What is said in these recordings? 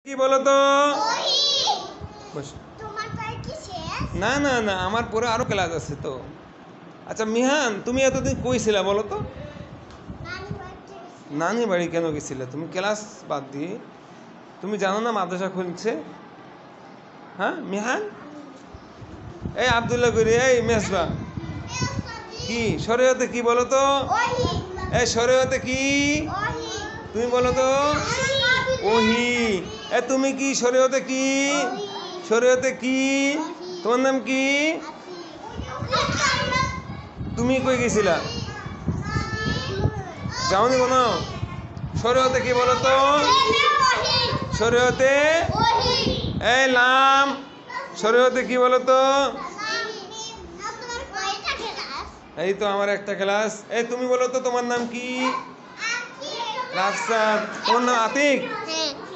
কি বলো তো? না না না, আমার পরে আরো ক্লাস আছে তো। আচ্ছা মিহান, তুমি এতদিন কই ছিলা বলো তো? নানি বাড়ি কেন গেছিলে তুমি ক্লাস বাদ দিয়ে? তুমি জানো না মাদ্রাসা খুলছে? হ্যাঁ মিহান, এই আব্দুল্লাহ করি, এই মেসবা কি শরীয়তে কি বলো তো? এই শরীয়তে কি তুমি বলো তো? ওহি। এ তুমি কি শরীয়তে কি? শরীয়তে কি? তোমার নাম কি? তুমি কই গেছিলা? যাওনি কোনো? শরীয়তে কি বলো তো? শরীয়তে এই লাম, শরীয়তে কি বলো তো? এই তো আমার একটা ক্লাস। এই তুমি বলো তো তোমার নাম কি? রাফসান। তোমার নাম আতিক।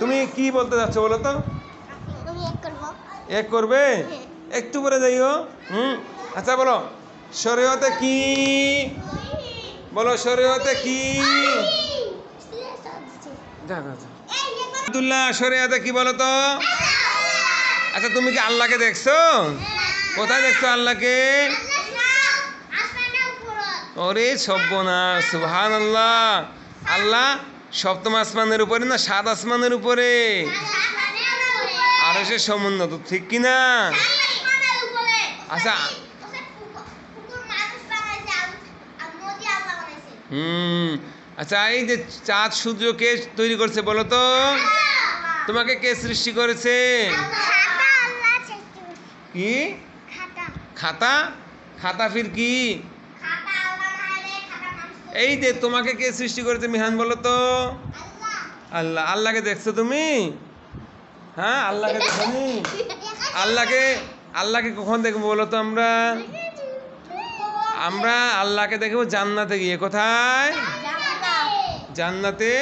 তুমি কি বলতে যাচ্ছ বলো তো? এক করবে? একটু পরে যাইও। আচ্ছা বলো শরীয়তে কি? বলো শরীয়তে কি? আব্দুল্লাহ শরীয়তে কি বলো তো? আচ্ছা তুমি কি আল্লাহকে দেখছো? কোথায় দেখছো আল্লাহকে? ওরে সর্বনাশ, সুবহানাল্লাহ। আল্লাহ সপ্তম আসমানের উপরে না সাত আসমানের উপরে? আর সে সমুন্নত, ঠিক কিনা? আচ্ছা আচ্ছা, এই যে চাঁদ সূর্য কে তৈরি করছে বলো তো? তোমাকে কে সৃষ্টি করেছে? কি খাতা? খাতা ফির কি? এই যে তোমাকে কে সৃষ্টি করেছে মিহান বলো তো? আল্লাহ। আল্লাহকে দেখছো তুমি? হ্যাঁ আল্লাহকে দেখনি? আল্লাহকে কখন দেখবো বলো তো? আমরা আল্লাহকে দেখবো জান্নাতে গিয়ে। কোথায়? জান্নাতে।